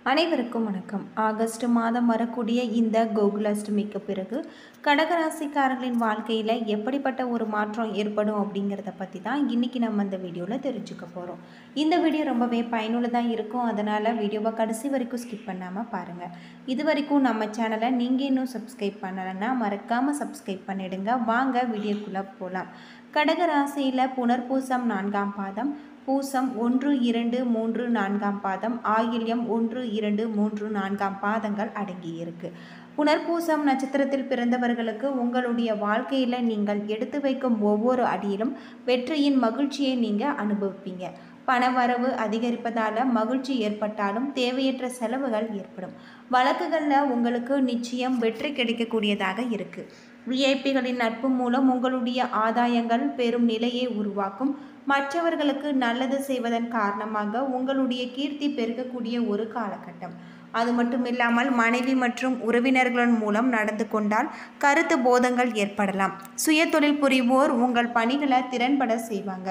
அனைவருக்கும் வணக்கம். ஆகஸ்ட் மாதம் வரக்கூடிய இந்த கோகுலாஷ்டமிக்கு பிறகு கடகராசிக்காரர்களின் வாழ்க்கையில் எப்படிப்பட்ட ஒரு மாற்றம் ஏற்படும் அப்படிங்கிறத பற்றி தான் இன்றைக்கி நம்ம இந்த வீடியோவில் தெரிஞ்சுக்க போகிறோம். இந்த வீடியோ ரொம்பவே பயனுள்ளதாக இருக்கும். அதனால் வீடியோவை கடைசி வரைக்கும் ஸ்கிப் பண்ணாமல் பாருங்கள். இது வரைக்கும் நம்ம சேனலை நீங்கள் இன்னும் சப்ஸ்கிரைப் பண்ணலைன்னா மறக்காமல் சப்ஸ்கிரைப் பண்ணிடுங்க. வாங்க வீடியோக்குள்ளே போகலாம். கடகராசியில் புனர்பூசம் 4ஆம் பாதம், பூசம் 1, 2, 3, 4ஆம் பாதம், ஆயில்யம் 1, 2, 3, 4ஆம் பாதங்கள் அடங்கியிருக்கு. புனர்பூசம் நட்சத்திரத்தில் பிறந்தவர்களுக்கு உங்களுடைய வாழ்க்கையில் நீங்கள் எடுத்து வைக்கும் ஒவ்வொரு அடியிலும் வெற்றியின் மகிழ்ச்சியை நீங்கள் அனுபவிப்பீங்க. பணவரவு அதிகரிப்பதால் மகிழ்ச்சி ஏற்பட்டாலும் தேவையற்ற செலவுகள் ஏற்படும். வழக்குகளில் உங்களுக்கு நிச்சயம் வெற்றி கிடைக்கக்கூடியதாக இருக்குது. விஐபிகளின் நட்பு மூலம் உங்களுடைய ஆதாயங்கள் பெரும் நிலையை உருவாக்கும். மற்றவர்களுக்கு நல்லது செய்வதன் காரணமாக உங்களுடைய கீர்த்தி பெருகக்கூடிய ஒரு காலகட்டம். அது மட்டும் இல்லாமல் மனைவி மற்றும் உறவினர்களின் மூலம் நடந்து கொண்டால் கருத்து போதங்கள் ஏற்படலாம். சுய தொழில் புரிவோர் உங்கள் பணிகளை திறன்பட செய்வாங்க.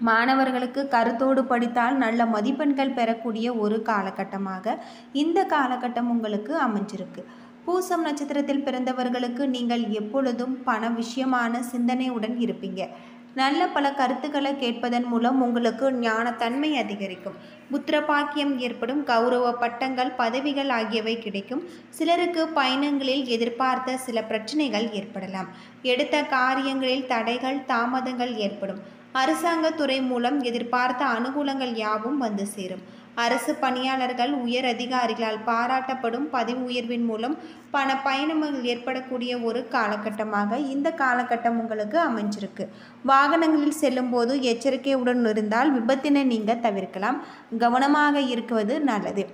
மாணவர்களுக்கு கருத்தோடு படித்தால் நல்ல மதிப்பெண்கள் பெறக்கூடிய ஒரு காலகட்டமாக இந்த காலகட்டம் உங்களுக்கு அமைஞ்சிருக்கு. பூசம் நட்சத்திரத்தில் பிறந்தவர்களுக்கு நீங்கள் எப்பொழுதும் பண விஷயமான சிந்தனையுடன் இருப்பீங்க. நல்ல பல கருத்துக்களை கேட்பதன் மூலம் உங்களுக்கு ஞானத்தன்மை அதிகரிக்கும். புத்திர பாக்கியம் ஏற்படும். கௌரவ பட்டங்கள், பதவிகள் ஆகியவை கிடைக்கும். சிலருக்கு பயணங்களில் எதிர்பார்த்த சில பிரச்சனைகள் ஏற்படலாம். எடுத்த காரியங்களில் தடைகள், தாமதங்கள் ஏற்படும். அரசாங்க துறை மூலம் எதிர்பார்த்த அனுகூலங்கள் யாவும் வந்து சேரும். அரசு பணியாளர்கள், உயர் அதிகாரிகளால் பாராட்டப்படும். பதவி உயர்வின் மூலம் பண பயணங்கள் ஏற்படக்கூடிய ஒரு காலகட்டமாக இந்த காலகட்டம் உங்களுக்கு அமைஞ்சிருக்கு. வாகனங்களில் செல்லும்போது எச்சரிக்கையுடன் இருந்தால் விபத்தினை நீங்கள் தவிர்க்கலாம். கவனமாக இருக்குவது நல்லது.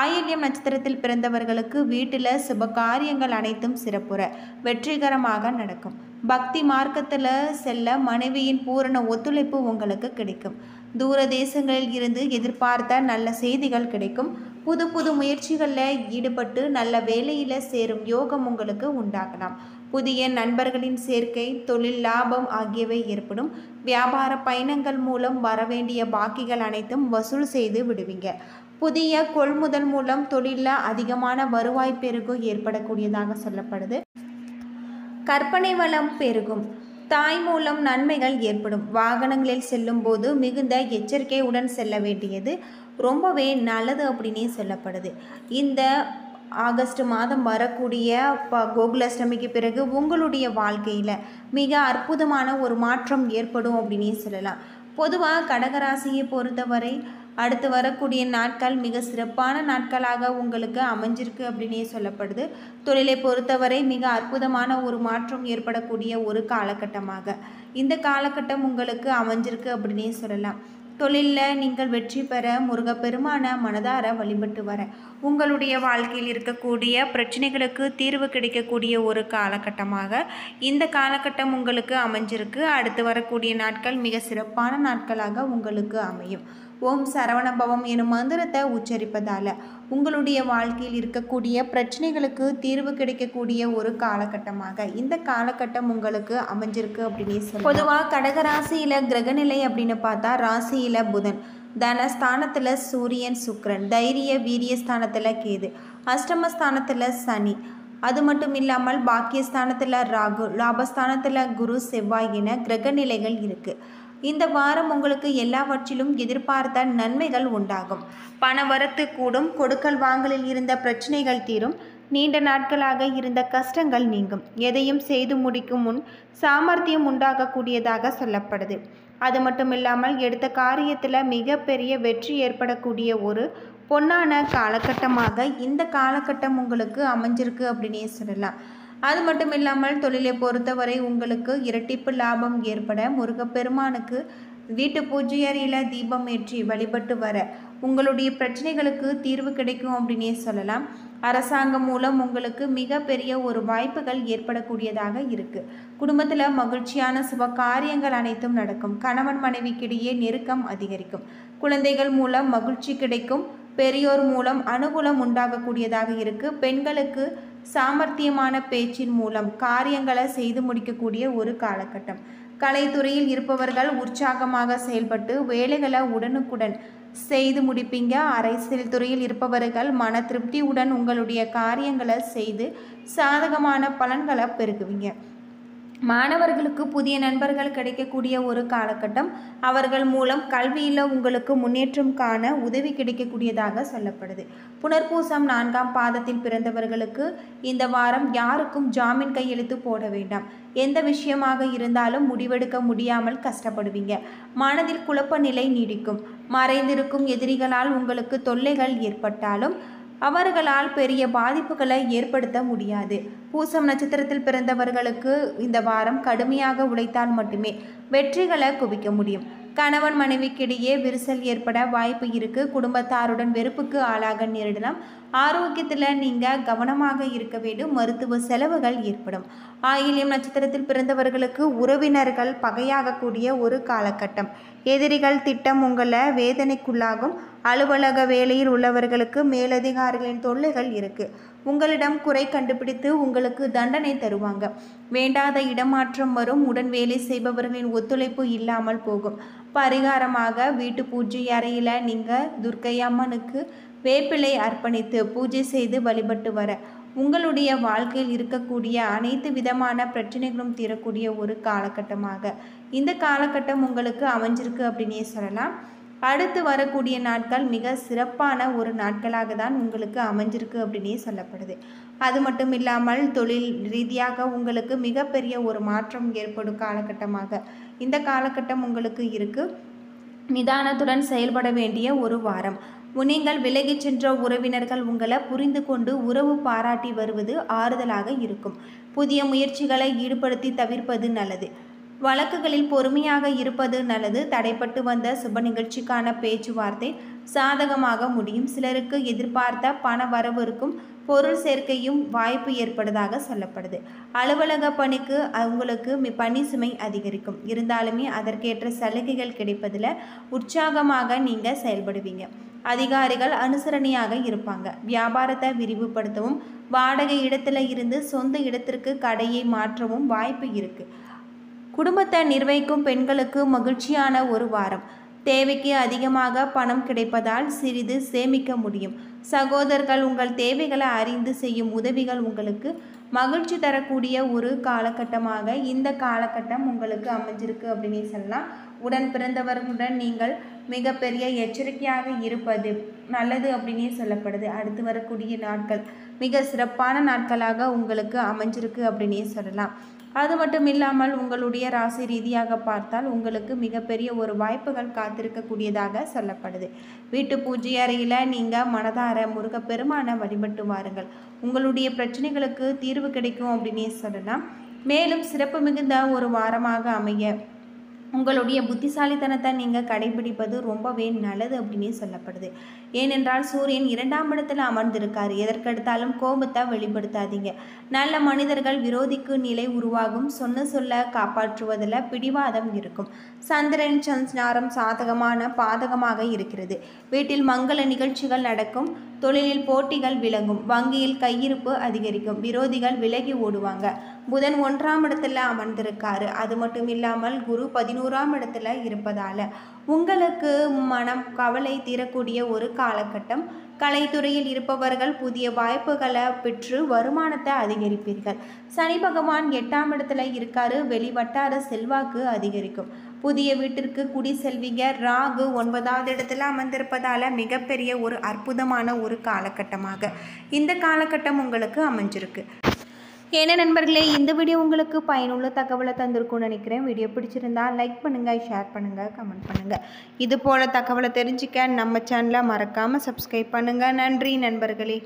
ஆயில்யம் நட்சத்திரத்தில் பிறந்தவர்களுக்கு வீட்டில் சுப காரியங்கள் அனைத்தும் சிறப்புற வெற்றிகரமாக நடக்கும். பக்தி மார்க்கத்தில் செல்ல மனைவியின் பூரண ஒத்துழைப்பு உங்களுக்கு கிடைக்கும். தூர தேசங்களில் இருந்து எதிர்பார்த்த நல்ல செய்திகள் கிடைக்கும். புது புது முயற்சிகளில் ஈடுபட்டு நல்ல வேலையில் சேரும் யோகம் உங்களுக்கு உண்டாகலாம். புதிய நண்பர்களின் சேர்க்கை, தொழில் லாபம் ஆகியவை ஏற்படும். வியாபார பயணங்கள் மூலம் வரவேண்டிய பாக்கிகள் அனைத்தும் வசூல் செய்து விடுவீங்க. புதிய கொள்முதல் மூலம் தொழிலில் அதிகமான வருவாய் பெருகு ஏற்படக்கூடியதாக சொல்லப்படுது. கற்பனை வளம் பெருகும். தாய் மூலம் நன்மைகள் ஏற்படும். வாகனங்களில் செல்லும் போது மிகுந்த எச்சரிக்கையுடன் செல்ல வேண்டியது ரொம்பவே நல்லது அப்படின்னே சொல்லப்படுது. இந்த ஆகஸ்ட் மாதம் வரக்கூடிய கோகுலாஷ்டமிக்கு பிறகு உங்களுடைய வாழ்க்கையில் மிக அற்புதமான ஒரு மாற்றம் ஏற்படும் அப்படின்னே சொல்லலாம். பொதுவாக கடகராசியை பொறுத்தவரை அடுத்து வரக்கூடிய நாட்கள் மிக சிறப்பான நாட்களாக உங்களுக்கு அமைஞ்சிருக்கு அப்படின்னே சொல்லப்படுது. தொழிலை பொறுத்தவரை மிக அற்புதமான ஒரு மாற்றம் ஏற்படக்கூடிய ஒரு காலகட்டமாக இந்த காலகட்டம் உங்களுக்கு அமைஞ்சிருக்கு அப்படின்னே சொல்லலாம். தொழிலில் நீங்கள் வெற்றி பெற முருகப்பெருமான மனதார வழிபட்டு வர உங்களுடைய வாழ்க்கையில் இருக்கக்கூடிய பிரச்சனைகளுக்கு தீர்வு கிடைக்கக்கூடிய ஒரு காலகட்டமாக இந்த காலகட்டம் உங்களுக்கு அமைஞ்சிருக்கு. அடுத்து வரக்கூடிய நாட்கள் மிக சிறப்பான நாட்களாக உங்களுக்கு அமையும். ஓம் சரவணபவம் எனும் மந்திரத்தை உச்சரிப்பதால் உங்களுடைய வாழ்க்கையில் இருக்கக்கூடிய பிரச்சனைகளுக்கு தீர்வு கிடைக்கக்கூடிய ஒரு காலகட்டமாக இந்த காலகட்டம் உங்களுக்கு அமைஞ்சிருக்கு அப்படின்னு சொல்லலாம். பொதுவாக கடகராசியில் கிரகநிலை அப்படின்னு பார்த்தா ராசியில் புதன், தனஸ்தானத்தில் சூரியன், சுக்கிரன், தைரிய வீரியஸ்தானத்தில் கேது, அஷ்டமஸ்தானத்தில் சனி, அது மட்டும் இல்லாமல் பாக்கியஸ்தானத்தில் ராகு, லாபஸ்தானத்தில் குரு, செவ்வாய் என கிரகநிலைகள் இருக்குது. இந்த வாரம் உங்களுக்கு எல்லாவற்றிலும் எதிர்பார்த்த நன்மைகள் உண்டாகும். பண வரத்து கூடும். கொடுக்கல் வாங்கலில் இருந்த பிரச்சனைகள் தீரும். நீண்ட நாட்களாக இருந்த கஷ்டங்கள் நீங்கும். எதையும் செய்து முடிக்கும் முன் சாமர்த்தியம் உண்டாகக்கூடியதாக சொல்லப்படுது. அது மட்டும் இல்லாமல் எடுத்த காரியத்தில் மிகப்பெரிய வெற்றி ஏற்படக்கூடிய ஒரு பொன்னான காலகட்டமாக இந்த காலகட்டம் உங்களுக்கு அமைஞ்சிருக்கு அப்படின்னே சொல்லலாம். அது மட்டும் இல்லாமல் தொழிலை பொறுத்தவரை உங்களுக்கு இரட்டிப்பு லாபம் ஏற்பட முருகப்பெருமானுக்கு வீட்டு பூஜை அறையில் தீபம் ஏற்றி வழிபட்டு வர உங்களுடைய பிரச்சனைகளுக்கு தீர்வு கிடைக்கும் அப்படின்னே சொல்லலாம். அரசாங்கம் மூலம் உங்களுக்கு மிகப்பெரிய ஒரு வாய்ப்புகள் ஏற்படக்கூடியதாக இருக்குது. குடும்பத்தில் மகிழ்ச்சியான சுப காரியங்கள் அனைத்தும் நடக்கும். கணவன் மனைவிக்கிடையே நெருக்கம் அதிகரிக்கும். குழந்தைகள் மூலம் மகிழ்ச்சி கிடைக்கும். பெரியோர் மூலம் அனுகூலம் உண்டாகக்கூடியதாக இருக்குது. பெண்களுக்கு சாமர்த்தியமான பேச்சின் மூலம் காரியங்களை செய்து முடிக்கக்கூடிய ஒரு காலகட்டம். கலைத்துறையில் இருப்பவர்கள் உற்சாகமாக செயல்பட்டு வேலைகளை உடனுக்குடன் செய்து முடிப்பீங்க. அரசியல் துறையில் இருப்பவர்கள் மன திருப்தியுடன் உங்களுடைய காரியங்களை செய்து சாதகமான பலன்களை பெருக்குவீங்க. மாணவர்களுக்கு புதிய நண்பர்கள் கிடைக்கக்கூடிய ஒரு காலகட்டம். அவர்கள் மூலம் கல்வியில் உங்களுக்கு முன்னேற்றம் காண உதவி கிடைக்கக்கூடியதாக சொல்லப்படுது. புனர்பூசம் 4ஆம் பாதத்தில் பிறந்தவர்களுக்கு இந்த வாரம் யாருக்கும் ஜாமீன் கையெழுத்து போட வேண்டாம். எந்த விஷயமாக இருந்தாலும் முடிவெடுக்க முடியாமல் கஷ்டப்படுவீங்க. மனதில் குழப்ப நிலை நீடிக்கும். மறைந்திருக்கும் எதிரிகளால் உங்களுக்கு தொல்லைகள் ஏற்பட்டாலும் அவர்களால் பெரிய பாதிப்புகளை ஏற்படுத்த முடியாது. பூசம் நட்சத்திரத்தில் பிறந்தவர்களுக்கு இந்த வாரம் கடுமையாக உழைத்தால் மட்டுமே வெற்றிகளை குவிக்க முடியும். கணவன் மனைவிக்கிடையே விரிசல் ஏற்பட வாய்ப்பு இருக்கு. குடும்பத்தாருடன் வெறுப்புக்கு ஆளாக நேரிடலாம். ஆரோக்கியத்தில் நீங்கள் கவனமாக இருக்க வேண்டும். மருத்துவ செலவுகள் ஏற்படும். ஆயில்யம் நட்சத்திரத்தில் பிறந்தவர்களுக்கு உறவினர்கள் பகையாகக்கூடிய ஒரு காலகட்டம். எதிரிகள் திட்டம் உங்களை வேதனைக்குள்ளாகும். அலுவலக வேலையில் உள்ளவர்களுக்கு மேலதிகாரிகளின் தொல்லைகள் இருக்கு. உங்களிடம் குறை கண்டுபிடித்து உங்களுக்கு தண்டனை தருவாங்க. வேண்டாத இடமாற்றம் வரும். உடன் வேலை செய்பவர்களின் ஒத்துழைப்பு இல்லாமல் போகும். பரிகாரமாக வீட்டு பூஜை அறையில் நீங்கள் துர்க்கை அம்மனுக்கு வேப்பிலை அர்ப்பணித்து பூஜை செய்து வழிபட்டு வர உங்களுடைய வாழ்க்கையில் இருக்கக்கூடிய அனைத்து விதமான பிரச்சனைகளும் தீரக்கூடிய ஒரு காலகட்டமாக இந்த காலகட்டம் உங்களுக்கு அமைஞ்சிருக்கு அப்படின்னே சொல்லலாம். அடுத்து வரக்கூடிய நாட்கள் மிக சிறப்பான ஒரு நாட்களாக தான் உங்களுக்கு அமைஞ்சிருக்கு அப்படின்னே சொல்லப்படுது. அது மட்டும் இல்லாமல் தொழில் ரீதியாக உங்களுக்கு மிகப்பெரிய ஒரு மாற்றம் ஏற்படும் காலகட்டமாக இந்த காலகட்டம் உங்களுக்கு இருக்குது. நிதானத்துடன் செயல்பட வேண்டிய ஒரு வாரம். நீங்கள் விலகிச் சென்ற உறவினர்கள் உங்களை புரிந்து கொண்டு உறவு பாராட்டி வருவது ஆறுதலாக இருக்கும். புதிய முயற்சிகளை ஈடுபடுத்தி தவிர்ப்பது நல்லது. வழக்குகளில் பொறுமையாக இருப்பது நல்லது. தடைப்பட்டு வந்த சுப நிகழ்ச்சிக்கான பேச்சுவார்த்தை சாதகமாக முடியும். சிலருக்கு எதிர்பார்த்த பண வரவிற்கும் பொருள் சேர்க்கையும் வாய்ப்பு ஏற்படுவதாக சொல்லப்படுது. அலுவலக பணிக்கு அவங்களுக்கு பணி சுமை அதிகரிக்கும். இருந்தாலுமே அதற்கேற்ற சலுகைகள் கிடைப்பதில் உற்சாகமாக நீங்கள் செயல்படுவீங்க. அதிகாரிகள் அனுசரணையாக இருப்பாங்க. வியாபாரத்தை விரிவுபடுத்தவும் வாடகை இடத்துல இருந்து சொந்த இடத்திற்கு கடையை மாற்றவும் வாய்ப்பு இருக்குது. குடும்பத்தை நிர்வகிக்கும் பெண்களுக்கு மகிழ்ச்சியான ஒரு வாரம். தேவைக்கு அதிகமாக பணம் கிடைப்பதால் சிறிது சேமிக்க முடியும். சகோதரர்கள் உங்கள் தேவைகளை அறிந்து செய்யும் உதவிகள் உங்களுக்கு மகிழ்ச்சி தரக்கூடிய ஒரு காலகட்டமாக இந்த காலகட்டம் உங்களுக்கு அமைஞ்சிருக்கு அப்படின்னு சொல்லலாம். உடன் பிறந்தவர்களுடன் நீங்கள் மிகப்பெரிய எச்சரிக்கையாக இருப்பது நல்லது அப்படின்னே சொல்லப்படுது. அடுத்து வரக்கூடிய நாட்கள் மிக சிறப்பான நாட்களாக உங்களுக்கு அமைஞ்சிருக்கு அப்படின்னே சொல்லலாம். அது மட்டும் இல்லாமல் உங்களுடைய ராசி ரீதியாக பார்த்தால் உங்களுக்கு மிகப்பெரிய ஒரு வாய்ப்புகள் காத்திருக்கக்கூடியதாக சொல்லப்படுது. வீட்டு பூஜை அறையில் நீங்கள் மனதார முருகப்பெருமானை வழிபட்டு வாருங்கள். உங்களுடைய பிரச்சனைகளுக்கு தீர்வு கிடைக்கும் அப்படின்னே சொல்லலாம். மேலும் சிறப்பு மிகுந்த ஒரு வாரமாக அமைய உங்களுடைய புத்திசாலித்தனத்தை நீங்கள் கடைபிடிப்பது ரொம்பவே நல்லது அப்படின்னே சொல்லப்படுது. ஏனென்றால் சூரியன் 2ஆம் இடத்துல அமர்ந்திருக்காரு. எதற்கெடுத்தாலும் கோபத்தை வெளிப்படுத்தாதீங்க. நல்ல மனிதர்கள் விரோதிக்கு நிலை உருவாகும். சொல்ல காப்பாற்றுவதில் பிடிவாதம் இருக்கும். சந்திரன் சஞ்சாரம் சாதகமான பாதகமாக இருக்கிறது. வீட்டில் மங்கள நிகழ்ச்சிகள் நடக்கும். தொழிலில் போட்டிகள் விலகும். வங்கியில் கையிருப்பு அதிகரிக்கும். விரோதிகள் விலகி ஓடுவாங்க. புதன் 1ஆம் இடத்துல அமர்ந்திருக்காரு. அது மட்டும் இல்லாமல் குரு 11ஆம் இடத்துல இருப்பதால் உங்களுக்கு மனம் கவலை தீரக்கூடிய ஒரு காலகட்டம். கலைத்துறையில் இருப்பவர்கள் புதிய வாய்ப்புகளை பெற்று வருமானத்தை அதிகரிப்பீர்கள். சனி பகவான் 8ஆம் இடத்துல இருக்காரு. வெளிவட்டார செல்வாக்கு அதிகரிக்கும். புதிய வீட்டிற்கு குடி செல்வீங்க. ராகு 9ஆவது இடத்துல அமர்ந்திருப்பதால் மிகப்பெரிய ஒரு அற்புதமான ஒரு காலகட்டமாக இந்த காலகட்டம் உங்களுக்கு அமைஞ்சிருக்கு. ஏன்னா நண்பர்களே, இந்த வீடியோ உங்களுக்கு பயனுள்ள தகவலை தந்திருக்கும்னு நினைக்கிறேன். வீடியோ பிடிச்சிருந்தா லைக் பண்ணுங்கள், ஷேர் பண்ணுங்கள், கமெண்ட் பண்ணுங்கள். இது போல் தகவலை தெரிஞ்சுக்க நம்ம சேனலை மறக்காமல் சப்ஸ்கிரைப் பண்ணுங்கள். நன்றி நண்பர்களே.